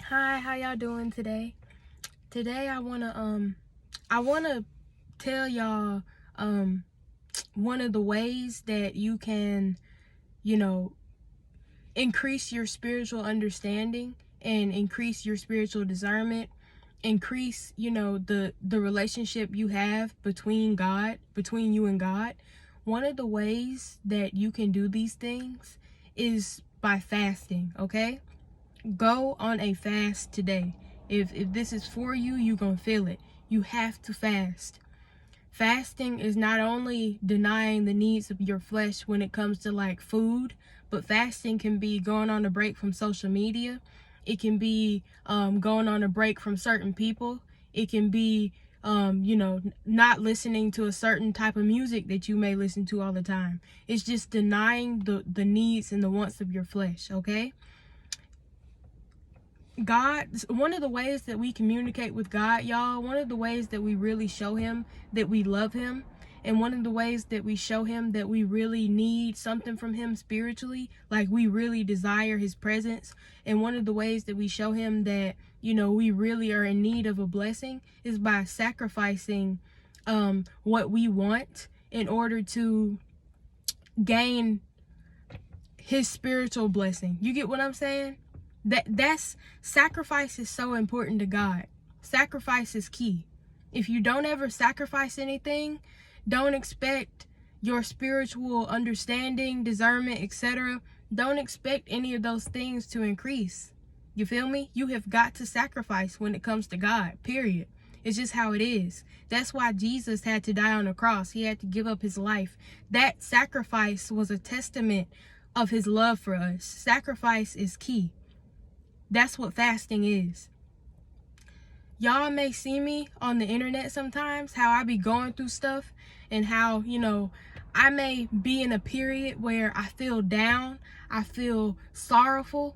Hi, how y'all doing today? Today I wanna tell y'all one of the ways that you can, you know, increase your spiritual understanding and increase your spiritual discernment, increase, the relationship you have between you and God. One of the ways that you can do these things is by fasting, okay? Go on a fast today. If this is for you, you're gonna feel it. You have to fast. Fasting is not only denying the needs of your flesh when it comes to like food, but fasting can be going on a break from social media. It can be going on a break from certain people. It can be not listening to a certain type of music that you may listen to all the time. It's just denying the needs and the wants of your flesh, okay? God, one of the ways that we communicate with God, y'all, one of the ways that we really show him that we love him, and one of the ways that we show him that we really need something from him spiritually, like we really desire his presence, and one of the ways that we show him that, we really are in need of a blessing is by sacrificing what we want in order to gain his spiritual blessing. You get what I'm saying? That's sacrifice is so important to God. Sacrifice is key. If you don't ever sacrifice anything, don't expect your spiritual understanding, discernment, etc. Don't expect any of those things to increase. You feel me? You have got to sacrifice when it comes to God, period. It's just how it is. That's why Jesus had to die on the cross. He had to give up his life. That sacrifice was a testament of his love for us. Sacrifice is key. That's what fasting is. Y'all may see me on the internet sometimes, how I be going through stuff and how, I may be in a period where I feel down, I feel sorrowful,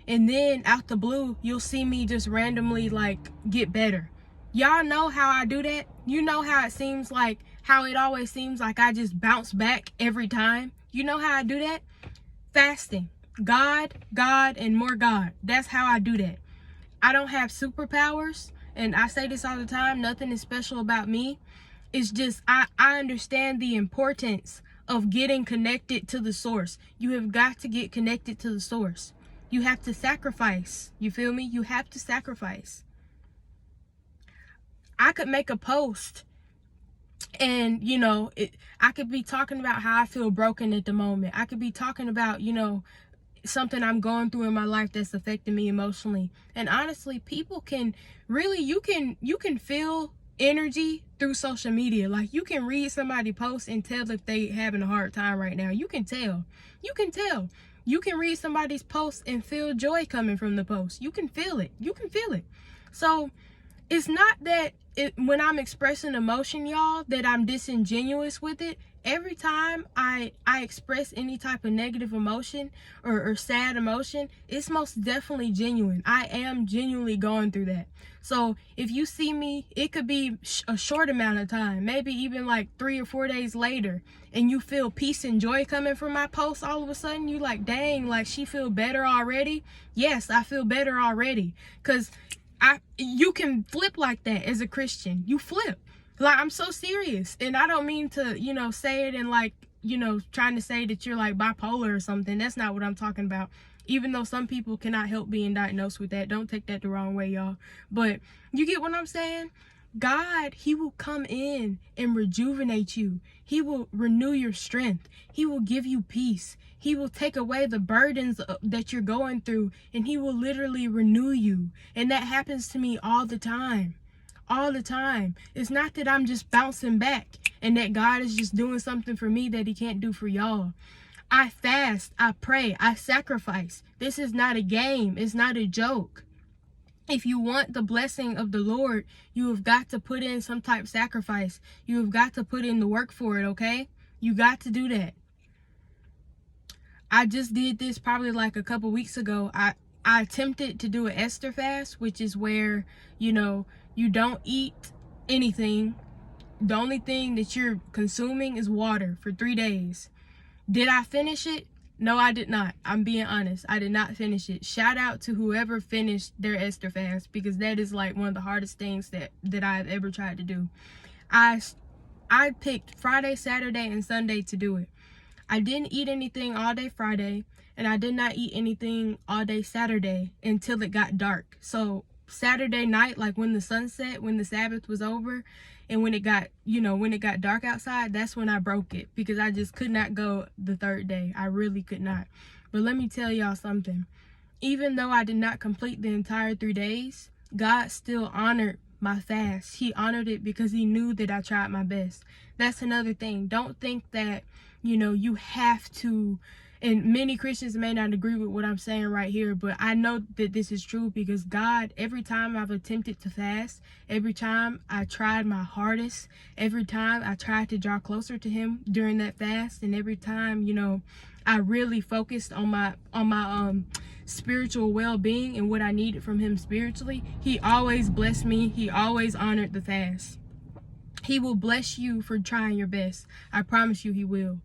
and then out the blue, you'll see me just randomly get better. Y'all know how I do that? You know how it always seems like I just bounce back every time? You know how I do that? Fasting. God, and more God. That's how I do that. I don't have superpowers, and I say this all the time, nothing is special about me. It's just I understand the importance of getting connected to the source. You have got to get connected to the source. You have to sacrifice. You feel me? You have to sacrifice. I could make a post and I could be talking about how I feel broken at the moment. I could be talking about something I'm going through in my life that's affecting me emotionally. And honestly, people can really, you can feel energy through social media. Like, you can read somebody post and tell if they having a hard time right now. You can tell. You can read somebody's post and feel joy coming from the post. You can feel it. So it's not that when I'm expressing emotion, y'all, that I'm disingenuous with it. Every time I express any type of negative emotion or sad emotion, it's most definitely genuine. I am genuinely going through that. So if you see me, it could be a short amount of time, maybe even 3 or 4 days later, and you feel peace and joy coming from my post. All of a sudden, you dang, she feel better already. Yes, I feel better already, because you can flip like that as a Christian. You flip. I'm so serious, and I don't mean to say it and trying to say that you're bipolar or something. That's not what I'm talking about, even though some people cannot help being diagnosed with that. Don't take that the wrong way, y'all, but you get what I'm saying. God, he will come in and rejuvenate you. He will renew your strength. He will give you peace. He will take away the burdens that you're going through, and he will literally renew you. And that happens to me all the time. All the time. It's not that I'm just bouncing back and that God is just doing something for me that he can't do for y'all. I fast, I pray, I sacrifice. This is not a game. It's not a joke. If you want the blessing of the Lord, you have got to put in some type of sacrifice. You have got to put in the work for it, okay? You got to do that. I just did this probably a couple weeks ago. I attempted to do an Esther fast, which is where, you don't eat anything. The only thing that you're consuming is water for 3 days. Did I finish it? No, I did not. I'm being honest. I did not finish it. Shout out to whoever finished their Esther fast, because that is like one of the hardest things that I've ever tried to do. I picked Friday, Saturday, and Sunday to do it. I didn't eat anything all day Friday, and I did not eat anything all day Saturday until it got dark. So Saturday night, like when the sun set, when the Sabbath was over, and when it got, when it got dark outside, that's when I broke it, because I just could not go the third day. I really could not. But let me tell y'all something. Even though I did not complete the entire 3 days, God still honored my fast. He honored it because he knew that I tried my best. That's another thing. Don't think that, you have to, and many Christians may not agree with what I'm saying right here, but I know that this is true, because God, every time I've attempted to fast, every time I tried my hardest, every time I tried to draw closer to him during that fast, and every time, I really focused on my spiritual well-being and what I needed from him spiritually, he always blessed me. He always honored the fast. He will bless you for trying your best. I promise you he will.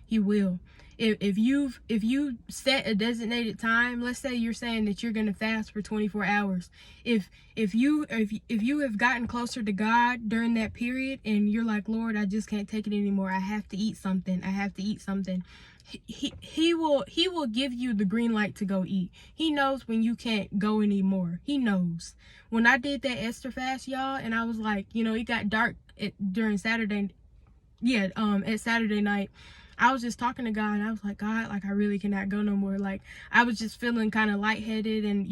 He will. If you set a designated time, let's say you're saying that you're going to fast for 24 hours. If you have gotten closer to God during that period, and you're like, Lord, I just can't take it anymore. I have to eat something. I have to eat something. He will give you the green light to go eat. He knows when you can't go anymore. He knows. When I did that Esther fast, y'all, and I was like, it got dark during Saturday. Yeah, at Saturday night, I was just talking to God, and I was like, God, like, I really cannot go no more. Like, I was just feeling kind of lightheaded, and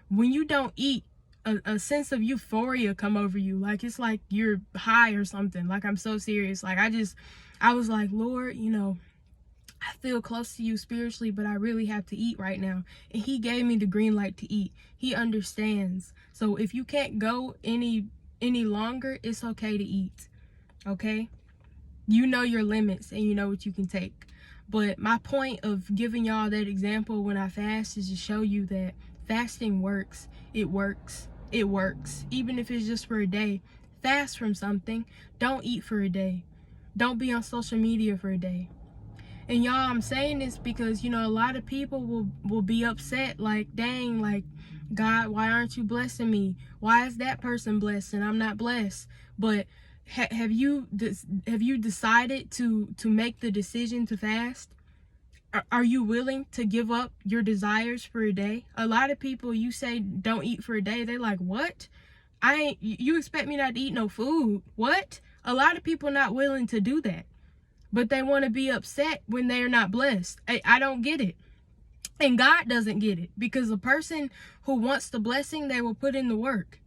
when you don't eat, a sense of euphoria come over you. Like, it's like you're high or something. Like, I'm so serious. Like, I was like, Lord, I feel close to you spiritually, but I really have to eat right now. And he gave me the green light to eat. He understands. So if you can't go any longer, it's okay to eat. Okay? You know your limits, and you know what you can take. But my point of giving y'all that example when I fast is to show you that fasting works. It works. It works. Even if it's just for a day. Fast from something. Don't eat for a day. Don't be on social media for a day. And y'all, I'm saying this because, a lot of people will be upset, like, dang, like, God, why aren't you blessing me? Why is that person blessed and I'm not blessed? But have you decided to make the decision to fast? Are you willing to give up your desires for a day? A lot of people, you say don't eat for a day, they're like, what? You expect me not to eat no food? What? A lot of people not willing to do that. But they want to be upset when they're not blessed. I don't get it. And God doesn't get it. Because a person who wants the blessing, they will put in the work.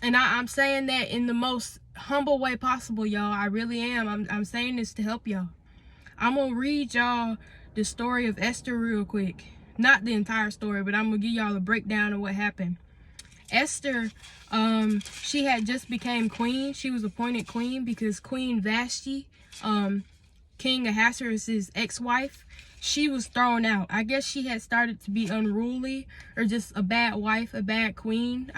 And I'm saying that in the most humble way possible, y'all. I really am. I'm saying this to help y'all. I'm going to read y'all the story of Esther real quick. Not the entire story, but I'm going to give y'all a breakdown of what happened. Esther, she had just became queen. She was appointed queen because Queen Vashti, King Ahasuerus' ex-wife, she was thrown out. I guess she had started to be unruly, or just a bad wife, a bad queen.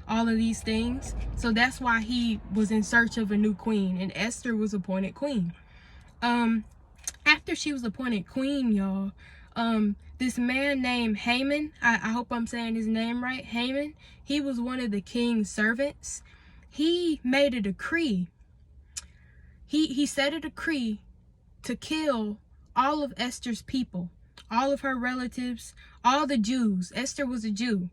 All of these things. So that's why he was in search of a new queen, and Esther was appointed queen. After she was appointed queen, y'all, this man named Haman, I hope I'm saying his name right, Haman, he was one of the king's servants. He made a decree. He set a decree to kill all of Esther's people, all of her relatives, all the Jews. Esther was a Jew.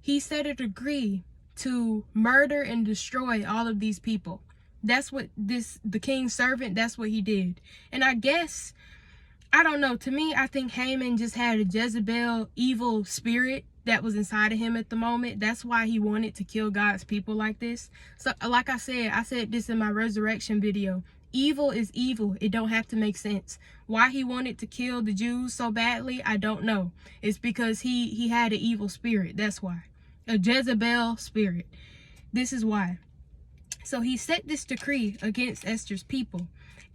He set a decree to murder and destroy all of these people. That's what the king's servant, that's what he did. And I guess, I don't know, to me, I think Haman just had a Jezebel evil spirit that was inside of him at the moment. That's why he wanted to kill God's people like this. So like I said this in my resurrection video. Evil is evil. It don't have to make sense. Why he wanted to kill the Jews so badly, I don't know. It's because he had an evil spirit. That's why. A Jezebel spirit. This is why. So he set this decree against Esther's people,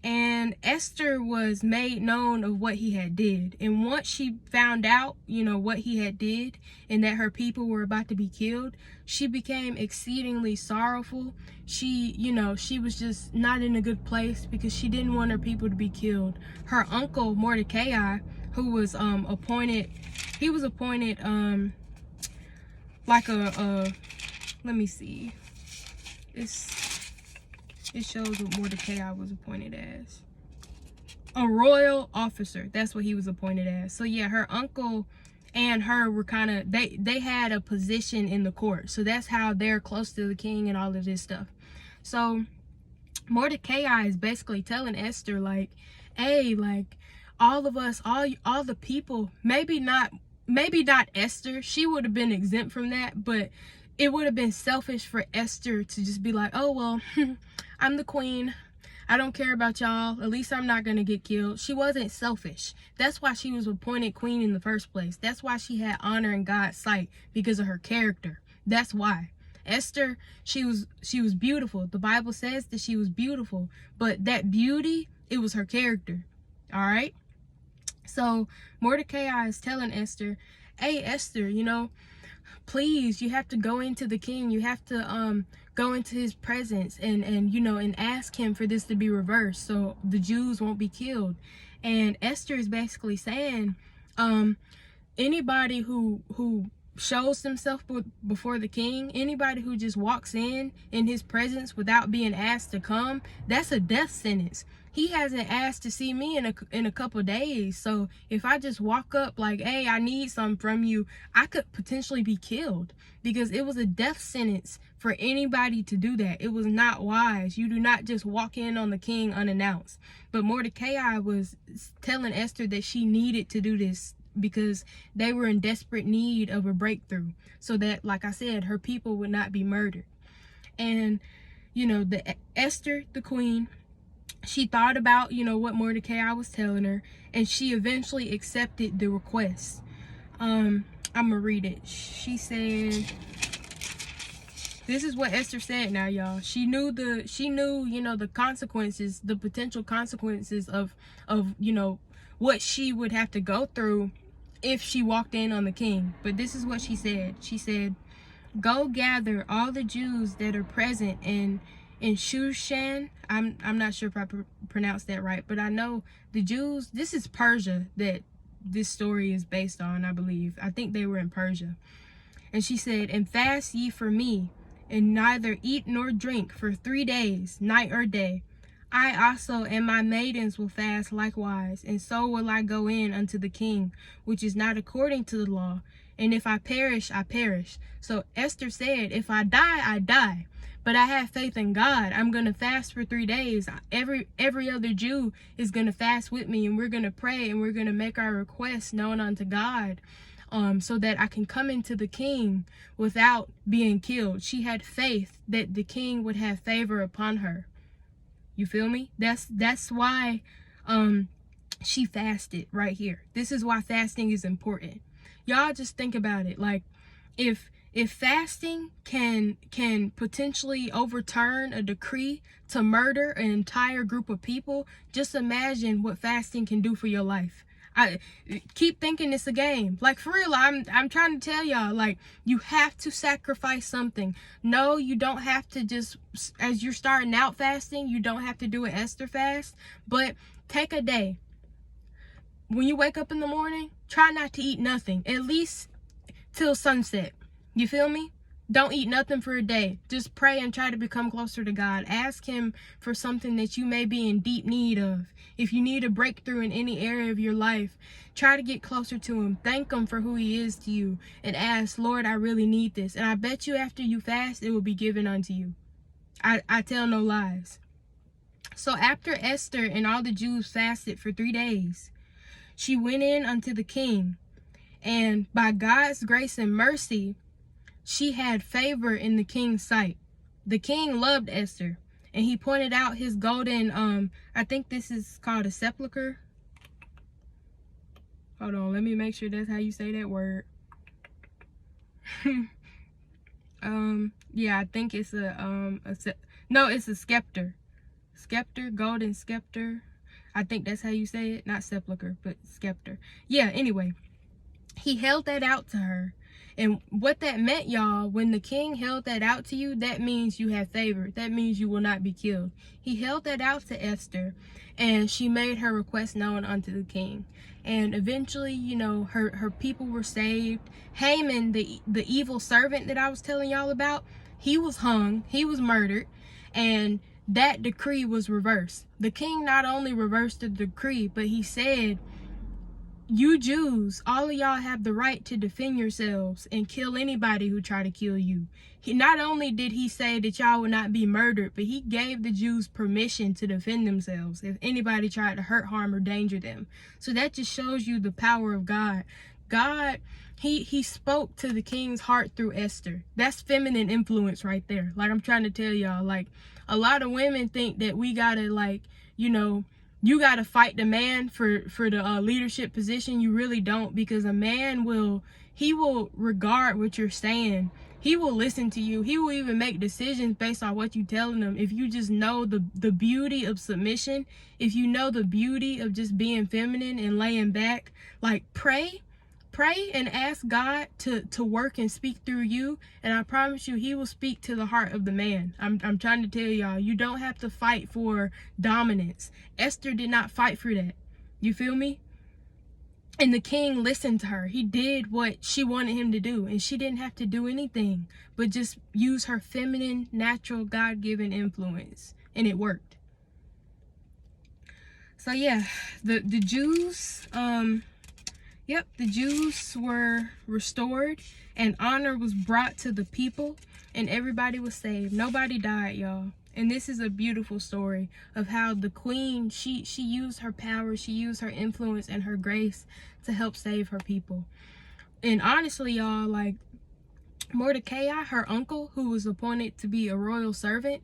and Esther was made known of what he had did. And once she found out, what he had did and that her people were about to be killed, she became exceedingly sorrowful. She was just not in a good place because she didn't want her people to be killed. Her uncle Mordecai, who was appointed, he was appointed like let me see. It shows what Mordecai was appointed as. A royal officer. That's what he was appointed as. So yeah, her uncle and her were kind of, they had a position in the court. So that's how they're close to the king and all of this stuff. So Mordecai is basically telling Esther, like, hey, like, all of us, all the people, maybe not Esther, she would have been exempt from that, but it would have been selfish for Esther to just be like, oh, well, I'm the queen. I don't care about y'all. At least I'm not going to get killed. She wasn't selfish. That's why she was appointed queen in the first place. That's why she had honor in God's sight, because of her character. That's why. Esther, she was beautiful. The Bible says that she was beautiful, but that beauty, it was her character. All right. So Mordecai is telling Esther, hey, Esther, please, you have to go into the king. You have to go into his presence and ask him for this to be reversed so the Jews won't be killed. And Esther is basically saying, anybody who shows himself before the king, anybody who just walks in his presence without being asked to come, that's a death sentence. He hasn't asked to see me in a couple days. So if I just walk up like, hey, I need something from you, I could potentially be killed, because it was a death sentence for anybody to do that. It was not wise. You do not just walk in on the king unannounced. But Mordecai was telling Esther that she needed to do this because they were in desperate need of a breakthrough, so that, like I said, her people would not be murdered. And Esther, the queen, she thought about what Mordecai was telling her, and she eventually accepted the request. I'm gonna read it. She said, this is what Esther said. Now, y'all, she knew the consequences, the potential consequences of what she would have to go through if she walked in on the king. But this is what she said. She said, go gather all the Jews that are present in Shushan. I'm not sure if I pronounced that right, but I know the Jews, this is Persia that this story is based on, I believe. I think they were in Persia. And she said, and fast ye for me, and neither eat nor drink for 3 days, night or day. I also and my maidens will fast likewise, and so will I go in unto the king, which is not according to the law. And if I perish, I perish. So Esther said, if I die, I die. But I have faith in God. I'm going to fast for 3 days. Every other Jew is going to fast with me, and we're going to pray, and we're going to make our requests known unto God, so that I can come into the king without being killed. She had faith that the king would have favor upon her. You feel me? That's why she fasted right here. This is why fasting is important. Y'all just think about it. Like, if fasting can potentially overturn a decree to murder an entire group of people, just imagine what fasting can do for your life. I keep thinking it's a game. Like, for real, I'm trying to tell y'all, like, you have to sacrifice something. No, you don't have to just, as you're starting out fasting, you don't have to do an Esther fast, but take a day. When you wake up in the morning, try not to eat nothing, at least till sunset. You feel me? Don't eat nothing for a day. Just pray and try to become closer to God. Ask him for something that you may be in deep need of. If you need a breakthrough in any area of your life, try to get closer to him. Thank him for who he is to you, and ask, Lord, I really need this. And I bet you after you fast, it will be given unto you. I tell no lies. So after Esther and all the Jews fasted for 3 days, she went in unto the king, and by God's grace and mercy, she had favor in the king's sight. The king loved Esther, and he pointed out his golden, I think this is called a sepulcher. Hold on, let me make sure that's how you say that word. Yeah, I think it's no, it's a scepter. Scepter, golden scepter. I think that's how you say it. Not sepulcher, but scepter. Yeah, anyway. He held that out to her. And what that meant, y'all, when the king held that out to you, that means you have favor. That means you will not be killed. He held that out to Esther, and she made her request known unto the king. And eventually, you know, her people were saved. Haman, the evil servant that I was telling y'all about, he was hung, he was murdered, and that decree was reversed. The king not only reversed the decree, but he said, you Jews, all of y'all have the right to defend yourselves and kill anybody who try to kill you. He not only did he say that y'all would not be murdered, but he gave the Jews permission to defend themselves if anybody tried to hurt, harm, or danger them. So that just shows you the power of God. God, he spoke to the king's heart through Esther. That's feminine influence right there. Like I'm trying to tell y'all, like a lot of women think that we gotta, like, you know, you got to fight the man for the leadership position. You really don't, because a man will regard what you're saying. He will listen to you. He will even make decisions based on what you're telling him. If you just know the beauty of submission, if you know the beauty of just being feminine and laying back, like pray and ask God to work and speak through you, and I promise you he will speak to the heart of the man. I'm trying to tell y'all, you don't have to fight for dominance. Esther did not fight for that. You feel me? And the king listened to her. He did what she wanted him to do, and she didn't have to do anything but just use her feminine, natural, God-given influence, and it worked. So yeah, the Jews, yep, the Jews were restored, and honor was brought to the people, and everybody was saved. Nobody died, y'all. And this is a beautiful story of how the queen, she used her power, she used her influence and her grace to help save her people. And honestly, y'all, like Mordecai, her uncle, who was appointed to be a royal servant,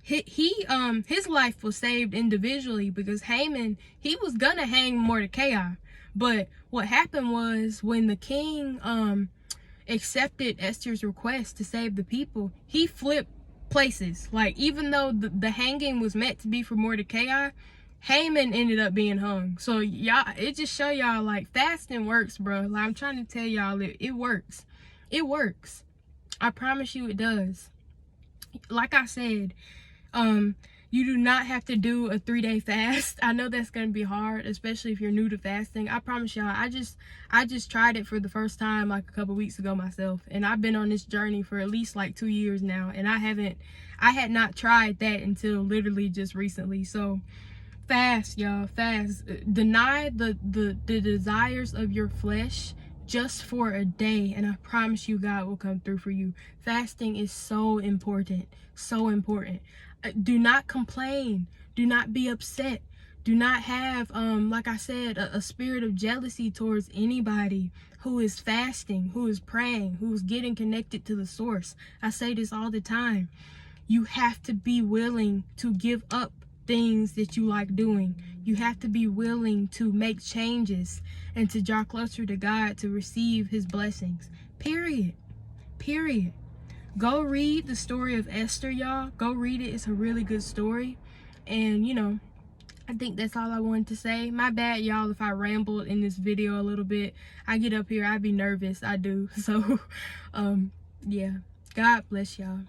his life was saved individually, because Haman, he was gonna hang Mordecai. But what happened was, when the king accepted Esther's request to save the people, he flipped places. Like, even though the hanging was meant to be for Mordecai, Haman ended up being hung. So y'all, it just show y'all, like, fasting works, bro. Like, I'm trying to tell y'all, it works. It works. I promise you it does. Like I said, you do not have to do a 3-day fast. I know that's gonna be hard, especially if you're new to fasting. I promise y'all, I just tried it for the first time like a couple weeks ago myself, and I've been on this journey for at least like 2 years now, and I had not tried that until literally just recently. So fast, y'all, fast. Deny the desires of your flesh just for a day, and I promise you God will come through for you. Fasting is so important, so important. Do not complain. Do not be upset. Do not have, like I said, a spirit of jealousy towards anybody who is fasting, who is praying, who's getting connected to the source. I say this all the time. You have to be willing to give up things that you like doing. You have to be willing to make changes and to draw closer to God to receive his blessings. Period. Period. Go read the story of Esther, y'all. Go read it. It's a really good story. And, you know, I think that's all I wanted to say. My bad, y'all, if I rambled in this video a little bit. I get up here, I be nervous. I do. So, yeah. God bless y'all.